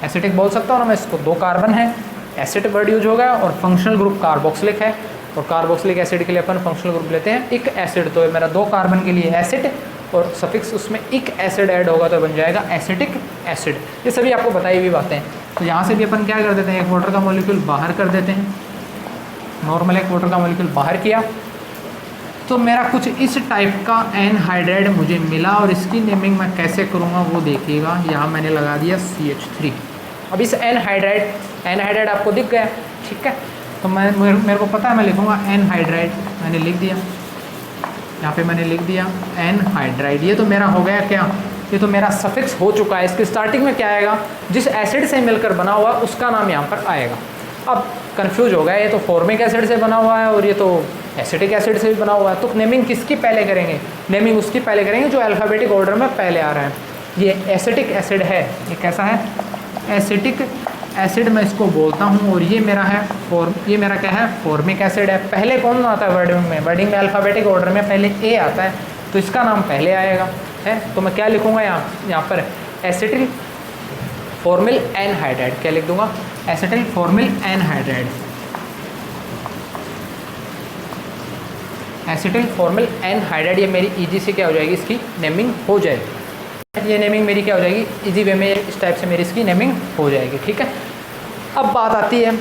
एसिटिक बोल सकता हूँ ना मैं इसको, 2 कार्बन है, एसिड वर्ड यूज होगा, और फंक्शनल ग्रुप कार्बोक्सिलिक है, और कार्बोक्सिलिक एसिड के लिए अपन फंक्शनल ग्रुप लेते हैं इक एसिड। तो मेरा 2 कार्बन के लिए एसिड और सफिक्स उसमें इक एसिड ऐड होगा तो बन जाएगा एसिटिक एसिड। ये सभी आपको बताई हुई बातें। तो यहाँ से भी अपन क्या कर देते हैं, एक वाटर का मॉलिक्यूल बाहर कर देते हैं। नॉर्मल एक वाटर का मॉलिक्यूल बाहर किया तो मेरा कुछ इस टाइप का एनहाइड्राइड मुझे मिला, और इसकी नेमिंग मैं कैसे करूँगा वो देखिएगा। यहाँ मैंने लगा दिया CH3। अब इस एनहाइड्राइड आपको दिख गया, ठीक है, तो मेरे को पता है, मैं लिखूँगा एनहाइड्राइड। मैंने लिख दिया, यहाँ पे मैंने लिख दिया एनहाइड्राइड। ये तो मेरा हो गया क्या, ये तो मेरा सफिक्स हो चुका है। इसके स्टार्टिंग में क्या आएगा, जिस एसिड से मिलकर बना हुआ उसका नाम यहाँ पर आएगा। अब कंफ्यूज हो गया, ये तो फॉर्मिक एसिड से बना हुआ है और ये तो एसिटिक एसिड से भी बना हुआ है, तो नेमिंग किसकी पहले करेंगे, नेमिंग उसकी पहले करेंगे जो अल्फ़ाबेटिक ऑर्डर में पहले आ रहा है। ये एसिटिक एसिड है, ये कैसा है, एसिटिक एसिड मैं इसको बोलता हूँ, और ये मेरा है ये मेरा क्या है, फॉर्मिक एसिड है। पहले कौन आता है वर्डिंग में अल्फ़ाबेटिक ऑर्डर में पहले ए आता है, तो इसका नाम पहले आएगा है। तो मैं क्या लिखूँगा यहाँ पर एसिटिल फॉर्मिल एनहाइड्राइड, क्या लिख दूँगा, acetyl formal anhydride, acetyl formal anhydride. ये मेरी ईजी से क्या हो जाएगी, इसकी नेमिंग हो जाएगी। ये नेमिंग मेरी क्या हो जाएगी, इजी वे में इस टाइप से मेरी इसकी नेमिंग हो जाएगी। ठीक है, अब बात आती है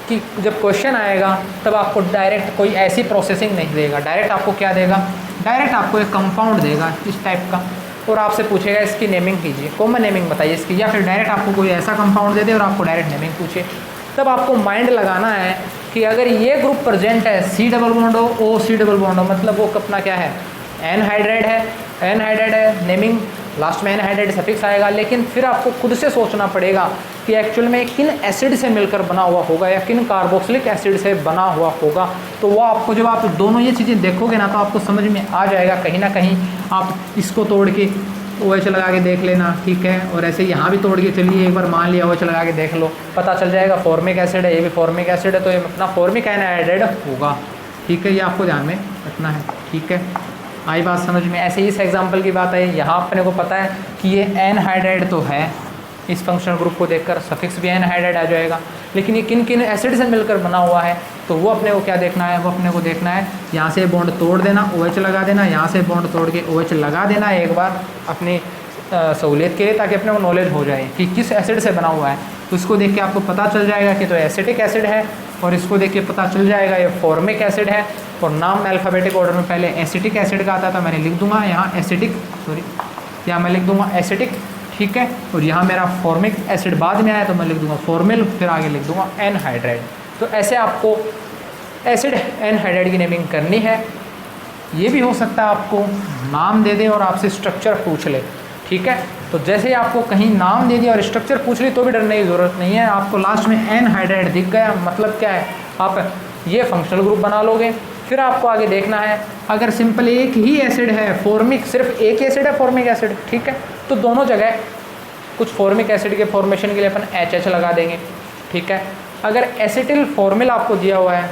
कि जब क्वेश्चन आएगा तब आपको डायरेक्ट कोई ऐसी प्रोसेसिंग नहीं देगा, डायरेक्ट आपको क्या देगा, डायरेक्ट आपको एक कंपाउंड देगा इस टाइप का, और आपसे पूछेगा इसकी नेमिंग कीजिए, कॉमन नेमिंग बताइए इसकी, या फिर डायरेक्ट आपको कोई ऐसा कंपाउंड दे दे और आपको डायरेक्ट नेमिंग पूछे। तब आपको माइंड लगाना है कि अगर ये ग्रुप प्रेजेंट है, सी डबल बॉन्ड हो, ओ सी डबल बॉन्ड हो, मतलब वो अपना क्या है, एनहाइड्राइड है, एनहाइड्राइड है, नेमिंग लास्ट में एनहाइड्राइड सफिक्स आएगा। लेकिन फिर आपको खुद से सोचना पड़ेगा कि एक्चुअल में किन एसिड से मिलकर बना हुआ होगा या किन कार्बोक्सिलिक एसिड से बना हुआ होगा। तो वो आपको जब आप दोनों ये चीज़ें देखोगे ना, तो आपको समझ में आ जाएगा कहीं ना कहीं। आप इसको तोड़ के OH लगा के देख लेना, ठीक है, और ऐसे यहाँ भी तोड़ के चलिए, एक बार मान लिया OH लगा के देख लो, पता चल जाएगा फॉर्मिक एसिड है, ये भी फॉर्मिक एसिड है, तो ये अपना फॉर्मिक एनहाइड्राइड होगा। ठीक है, ये आपको ध्यान में रखना है। ठीक है, आई बात समझ में। ऐसे ही इस एग्जाम्पल की बात है, यहाँ अपने को पता है कि ये एनहाइड्राइड तो है, इस फंक्शनल ग्रुप को देखकर सफिक्स भी एनहाइड्राइड आ जाएगा, लेकिन ये किन किन एसिड से मिलकर बना हुआ है, तो वो अपने को क्या देखना है, वो अपने को देखना है यहाँ से बॉन्ड तोड़ देना, OH लगा देना, यहाँ से बॉन्ड तोड़ के OH लगा देना एक बार अपनी सहूलियत के लिए, ताकि अपने को नॉलेज हो जाए कि किस एसिड से बना हुआ है। तो इसको देख के आपको पता चल जाएगा कि तो एसिटिक एसिड है, और इसको देख के पता चल जाएगा ये फॉर्मिक एसिड है, और नाम अल्फ़ाबेटिक ऑर्डर में पहले एसिटिक एसिड का आता था, मैंने लिख दूंगा यहाँ एसिटिक, यहाँ मैं लिख दूंगा एसिटिक। ठीक है, और यहाँ मेरा फॉर्मिक एसिड बाद में आया तो मैं लिख दूंगा फॉर्मिल, फिर आगे लिख दूंगा एनहाइड्राइड। तो ऐसे आपको एसिड एनहाइड्राइड की नेमिंग करनी है। ये भी हो सकता है आपको नाम दे दे और आपसे स्ट्रक्चर पूछ ले। ठीक है, तो जैसे ही आपको कहीं नाम दे दिया और स्ट्रक्चर पूछ ली तो भी डरने की ज़रूरत नहीं है। आपको लास्ट में एनहाइड्राइड दिख गया, मतलब क्या है, आप ये फंक्शनल ग्रुप बना लोगे। फिर आपको आगे देखना है, अगर सिंपल एक ही एसिड है फॉर्मिक, सिर्फ एक एसिड है फॉर्मिक एसिड, ठीक है, तो दोनों जगह कुछ फॉर्मिक एसिड के फॉर्मेशन के लिए अपन HH लगा देंगे। ठीक है, अगर एसिटिल फॉर्मिल आपको दिया हुआ है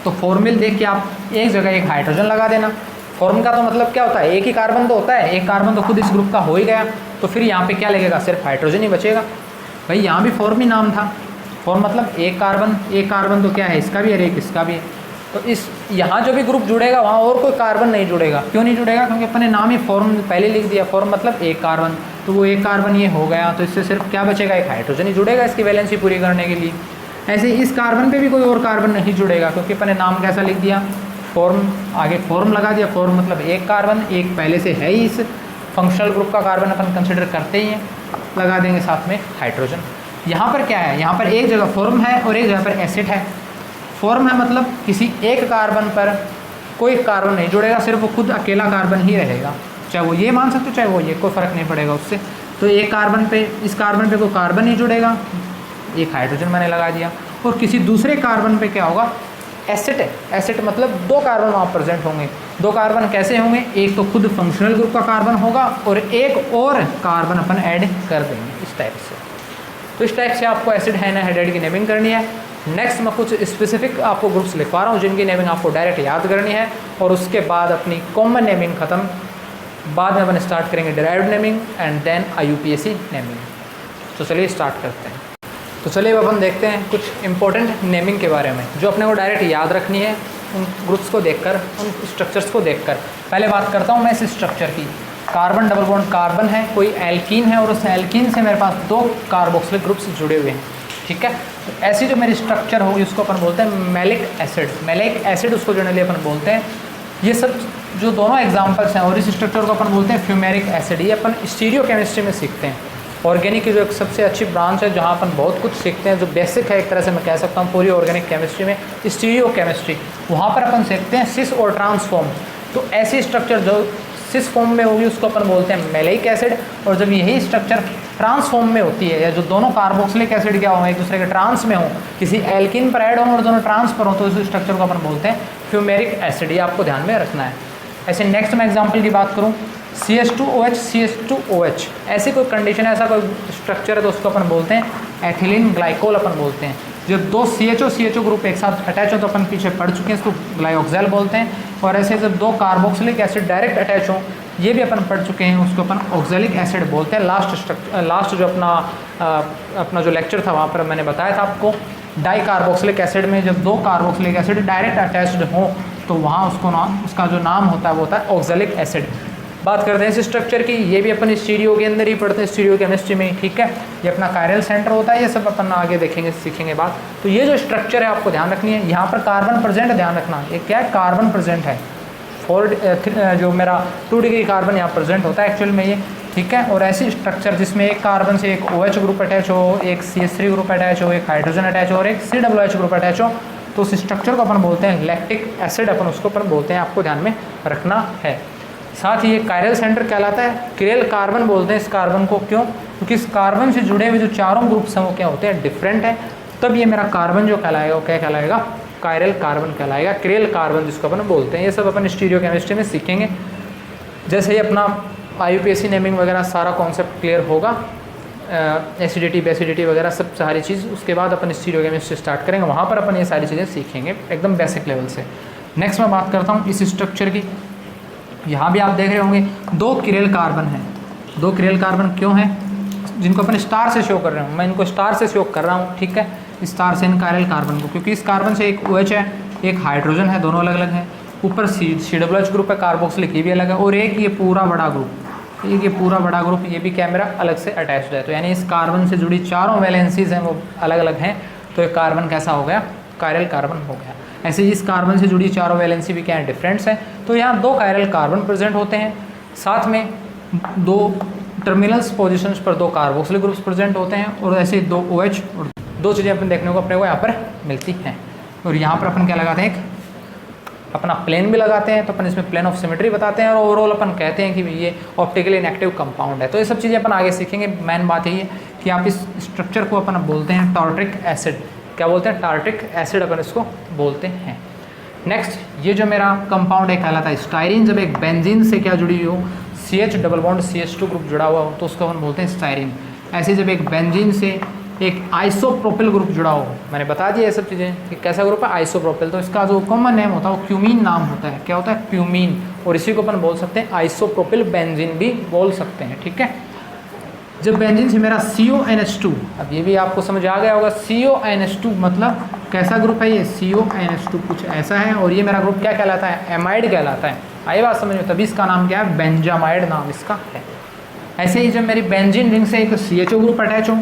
तो फॉर्मिल देख के आप एक जगह एक हाइड्रोजन लगा देना। फॉर्म का तो मतलब क्या होता है, एक ही कार्बन तो होता है, एक कार्बन तो खुद इस ग्रुप का हो ही गया, तो फिर यहाँ पे क्या लगेगा, सिर्फ हाइड्रोजन ही बचेगा। भाई यहाँ भी फॉर्म ही नाम था, फॉर्म मतलब एक कार्बन तो क्या है, इसका भी है, एक इसका भी है। तो इस यहाँ जो भी ग्रुप जुड़ेगा वहाँ और कोई कार्बन नहीं जुड़ेगा। क्यों नहीं जुड़ेगा, क्योंकि अपने नाम ही फॉर्म पहले लिख दिया, फॉर्म मतलब एक कार्बन, तो वो एक कार्बन ये हो गया, तो इससे सिर्फ क्या बचेगा, एक हाइड्रोजन ही जुड़ेगा इसकी वैलेंसी पूरी करने के लिए। ऐसे इस कार्बन पे भी कोई और कार्बन नहीं जुड़ेगा, क्योंकि अपने नाम कैसा लिख दिया, फॉर्म, आगे फॉर्म लगा दिया, फॉर्म मतलब एक कार्बन, एक पहले से है ही इस फंक्शनल ग्रुप का कार्बन अपन कंसिडर करते ही हैं, लगा देंगे साथ में हाइड्रोजन। यहाँ पर क्या है, यहाँ पर एक जगह फॉर्म है और एक जगह पर एसिड है। फॉर्म है मतलब किसी एक कार्बन पर कोई कार्बन नहीं जुड़ेगा, सिर्फ वो खुद अकेला कार्बन ही रहेगा, चाहे वो ये मान सकते हो चाहे वो ये, कोई फ़र्क नहीं पड़ेगा उससे। तो एक कार्बन पे, इस कार्बन पे कोई कार्बन नहीं जुड़ेगा, एक हाइड्रोजन मैंने लगा दिया। और किसी दूसरे कार्बन पे क्या होगा, एसिड है, एसिड मतलब दो कार्बन वहाँ प्रेजेंट होंगे। दो कार्बन कैसे होंगे, एक तो खुद फंक्शनल ग्रुप का कार्बन होगा और एक और कार्बन अपन ऐड कर देंगे इस टाइप से। तो इस टाइप से आपको एसिड एनहाइड्राइड की नेमिंग करनी है। नेक्स्ट मैं कुछ स्पेसिफिक आपको ग्रुप्स लिखवा रहा हूँ जिनकी नेमिंग आपको डायरेक्ट याद करनी है, और उसके बाद अपनी कॉमन नेमिंग ख़त्म, बाद में अपन स्टार्ट करेंगे derived naming and then IUPAC naming. तो चलिए स्टार्ट करते हैं। तो चलिए अब अपन देखते हैं कुछ इंपॉर्टेंट नेमिंग के बारे में जो अपने को डायरेक्ट याद रखनी है उन ग्रुप्स को देखकर, उन स्ट्रक्चर्स को देखकर। पहले बात करता हूँ मैं इस स्ट्रक्चर की। कार्बन डबल बॉन्ड कार्बन है, कोई एल्कीन है और उस एल्कीन से मेरे पास दो कार्बोक्सिलिक ग्रुप्स जुड़े हुए हैं। ठीक है, तो ऐसी जो मेरी स्ट्रक्चर होगी उसको अपन बोलते हैं मैलिक एसिड। मैलिक एसिड उसको जनरली अपन बोलते हैं। ये सब जो दोनों एग्जांपल्स हैं और इस स्ट्रक्चर को अपन बोलते हैं फ्यूमेरिक एसिड। ये अपन स्टीरियो केमिस्ट्री में सीखते हैं। ऑर्गेनिक की जो एक सबसे अच्छी ब्रांच है जहाँ अपन बहुत कुछ सीखते हैं, जो बेसिक है एक तरह से मैं कह सकता हूँ पूरी ऑर्गेनिक केमिस्ट्री में, स्टीरियो केमिस्ट्री, वहाँ पर अपन सीखते हैं सिस और ट्रांसफॉर्म। तो ऐसी स्ट्रक्चर जो सिस फॉर्म में होगी उसको अपन बोलते हैं मैलिक एसिड, और जब यही स्ट्रक्चर ट्रांसफॉर्म में होती है या जो दोनों कार्बोक्सिलिक एसिड क्या हों, एक दूसरे के ट्रांस में हों, किसी एल्किन पर ऐड हों और दोनों ट्रांस पर हों, तो इस स्ट्रक्चर को अपन बोलते हैं फ्यूमेरिक एसिड। ये आपको ध्यान में रखना है। ऐसे नेक्स्ट मैं एग्जाम्पल की बात करूँ, CH2OH CH2OH, ऐसी कोई कंडीशन है, ऐसा कोई स्ट्रक्चर है तो उसको अपन बोलते हैं एथिलीन ग्लाइकोल अपन बोलते हैं। जब दो CHO ग्रुप एक साथ अटैच हो तो अपन पीछे पढ़ चुके हैं, इसको ग्लाइऑक्सैल बोलते हैं। और ऐसे जब दो कार्बोक्सिलिक एसिड डायरेक्ट अटैच हो, ये भी अपन पढ़ चुके हैं, उसको अपन ऑक्सैलिक एसिड बोलते हैं। लास्ट जो अपना जो लेक्चर था वहाँ पर मैंने बताया था आपको, डाई कार्बोक्सिलिक एसिड में जब दो कार्बोक्सिलिक एसिड डायरेक्ट अटैच्ड हो तो वहाँ उसका जो नाम होता है वो होता है ऑक्सैलिक एसिड। बात करते हैं इस स्ट्रक्चर की, ये भी अपन स्टीरियो के अंदर ही पढ़ते हैं, स्टीरियो केमिस्ट्री में, ठीक है। ये अपना कायरल सेंटर होता है, ये सब अपन आगे देखेंगे सीखेंगे बात। तो ये जो स्ट्रक्चर है आपको ध्यान रखनी है, यहाँ पर कार्बन प्रेजेंट ध्यान रखना, ये क्या है, कार्बन प्रेजेंट है। जो मेरा 2 डिग्री कार्बन यहाँ प्रेजेंट होता है एक्चुअल में ये, ठीक है। और ऐसी स्ट्रक्चर जिसमें एक कार्बन से एक OH ग्रुप अटैच हो, एक CH3 ग्रुप अटैच हो, एक हाइड्रोजन अटैच हो और एक COOH ग्रुप अटैच हो, तो उस स्ट्रक्चर को अपन बोलते हैं लैक्टिक एसिड, अपन उसको अपन बोलते हैं, आपको ध्यान में रखना है। साथ ही ये कायरल सेंटर कहलाता है। किरेल कार्बन बोलते हैं इस कार्बन को, क्यों? क्योंकि इस कार्बन से जुड़े हुए जो चारों ग्रुप्स हैं वो क्या होते हैं, डिफरेंट है। तब ये मेरा कार्बन जो कहलाएगा वो क्या कहलाएगा, कायरल कार्बन कहलाएगा, किरेल कार्बन जिसको अपन बोलते हैं। ये सब अपन स्टीरियो केमिस्ट्री में सीखेंगे। जैसे ही अपना IUPAC नेमिंग वगैरह सारा कॉन्सेप्ट क्लियर होगा, एसिडिटी बेसिडिटी वगैरह सब सारी चीज़, उसके बाद अपन स्टीरियो केमिस्ट्री स्टार्ट करेंगे, वहाँ पर अपन ये सारी चीज़ें सीखेंगे एकदम बेसिक लेवल से। नेक्स्ट मैं बात करता हूँ इस स्ट्रक्चर की। यहाँ भी आप देख रहे होंगे 2 किरेल कार्बन हैं। 2 किरेल कार्बन क्यों हैं, जिनको अपन स्टार से शो कर रहे हूँ, मैं इनको स्टार से शो कर रहा हूँ, ठीक है, स्टार से इन कायरल कार्बन को, क्योंकि इस कार्बन से एक OH है, एक हाइड्रोजन है, दोनों अलग अलग हैं। ऊपर COOH ग्रुप है कार्बोक्सिलिक, ये भी अलग है। और एक ये पूरा बड़ा ग्रुप, ये पूरा बड़ा ग्रुप, ये भी क्या मेरा अलग से अटैच्ड है। तो यानी इस कार्बन से जुड़ी चारों वैलेंसीज हैं वो अलग अलग हैं, तो एक कार्बन कैसा हो गया, कायरल कार्बन हो गया। ऐसे ही इस कार्बन से जुड़ी चारों वैलेंसी भी क्या है, डिफरेंट्स हैं। तो यहाँ 2 कायरल कार्बन प्रेजेंट होते हैं, साथ में 2 टर्मिनल्स पोजीशंस पर 2 कार्बोक्सिलिक ग्रुप्स प्रेजेंट होते हैं, और ऐसे 2 OH और 2 चीज़ें अपन देखने को अपने को यहाँ पर मिलती हैं। और यहाँ पर अपन क्या लगाते हैं, एक अपना प्लेन भी लगाते हैं, तो अपन इसमें प्लेन ऑफ सिमेट्री बताते हैं, और ओवरऑल अपन कहते हैं कि ये ऑप्टिकली इनएक्टिव कंपाउंड है। तो ये सब चीज़ें अपन आगे सीखेंगे। मेन बात यही है कि आप इस स्ट्रक्चर को अपन बोलते हैं टार्ट्रिक एसिड। क्या बोलते हैं, टार्ट्रिक एसिड अपन इसको बोलते हैं। नेक्स्ट, ये जो मेरा कंपाउंड है कहलाता है स्टायरीन। जब एक बेंजीन से क्या जुड़ी हो, CH double bond CH2 group जुड़ा हुआ हो तो उसको अपन बोलते हैं स्टायरीन। ऐसे जब एक बेंजीन से एक आइसोप्रोपिल ग्रुप जुड़ा हो, मैंने बता दिया ये सब चीज़ें कि कैसा ग्रुप है, आइसोप्रोपिल, तो इसका जो कॉमन नेम होता है वो क्यूमीन नाम होता है। क्या होता है, क्यूमीन, और इसी को अपन बोल सकते हैं आइसोप्रोपिल बेंजीन भी बोल सकते हैं, ठीक है। जब बेंजीन से मेरा CONH2, अब ये भी आपको समझ आ गया होगा, CONH2 मतलब कैसा ग्रुप है ये, CONH2 कुछ ऐसा है, और ये मेरा ग्रुप क्या कहलाता है, एमाइड कहलाता है। आई बात समझ में, तभी इसका नाम क्या है, बेंजामाइड नाम इसका है। ऐसे ही जब मेरी बेंजीन रिंग से एक CHO ग्रुप अटैच हो,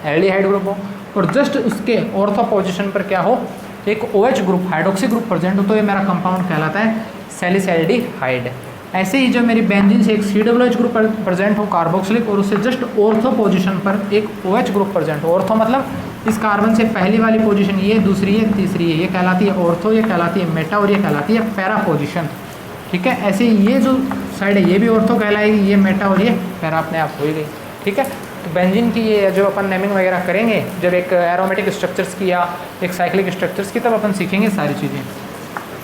एल्डिहाइड ग्रुप हो, और जस्ट उसके ऑर्थो पोजिशन पर क्या हो, एक OH group, hydroxy group present हो, तो ये मेरा कंपाउंड कहलाता है सैलिसैल्डिहाइड। ऐसे ही जब मेरी बेंजीन से एक COOH ग्रुप प्रेजेंट हो कार्बोक्सिलिक, और उससे जस्ट ऑर्थो पोजीशन पर एक OH ग्रुप प्रेजेंट हो। ऑर्थो मतलब इस कार्बन से पहली वाली पोजीशन ये, दूसरी है, तीसरी है, ये कहलाती है ऑर्थो, ये कहलाती है मेटा, और ये कहलाती है पैरा पोजीशन, ठीक है। ऐसे ये जो साइड है ये भी ऑर्थो कहलाएगी, ये मेटा और ये पैरा अपने आप हो ही गई, ठीक है। तो बेंजीन की ये जो अपन नेमिंग वगैरह करेंगे जब एक एरोमेटिक स्ट्रक्चर्स की या एक साइक्लिक स्ट्रक्चर्स की, तब अपन सीखेंगे सारी चीज़ें।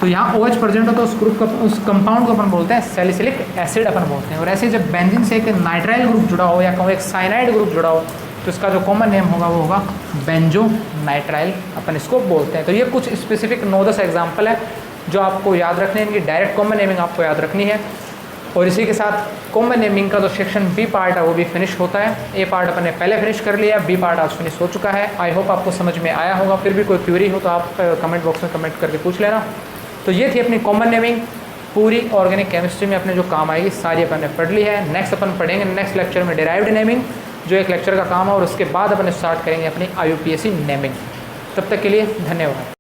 तो यहाँ OH प्रेजेंट हो तो उस ग्रुप को, उस कंपाउंड को अपन बोलते हैं सैलिसिलिक एसिड अपन बोलते हैं। और ऐसे जब बेंजीन से एक नाइट्राइल ग्रुप जुड़ा हो या कहूँ एक साइनाइड ग्रुप जुड़ा हो, तो इसका जो कॉमन नेम होगा वो होगा बेंजो नाइट्राइल, अपन इसको बोलते हैं। तो ये कुछ स्पेसिफिक 9-10 एग्जाम्पल है जो आपको याद रखने हैं, इनकी डायरेक्ट कॉमन नेमिंग आपको याद रखनी है। और इसी के साथ कॉमन नेमिंग का जो सेक्शन B पार्ट है वो भी फिनिश होता है। A पार्ट अपन ने पहले फिनिश कर लिया, B पार्ट आज फिनिश हो चुका है। आई होप आपको समझ में आया होगा। फिर भी कोई क्वेरी हो तो आप कमेंट बॉक्स में कमेंट करके पूछ लेना। तो ये थी अपनी कॉमन नेमिंग, पूरी ऑर्गेनिक केमिस्ट्री में अपने जो काम आएगी सारी अपन ने पढ़ ली है। नेक्स्ट अपन पढ़ेंगे नेक्स्ट लेक्चर में डिराइव्ड नेमिंग, जो एक लेक्चर का काम है, और उसके बाद अपन स्टार्ट करेंगे अपनी IUPAC नेमिंग। तब तक के लिए धन्यवाद।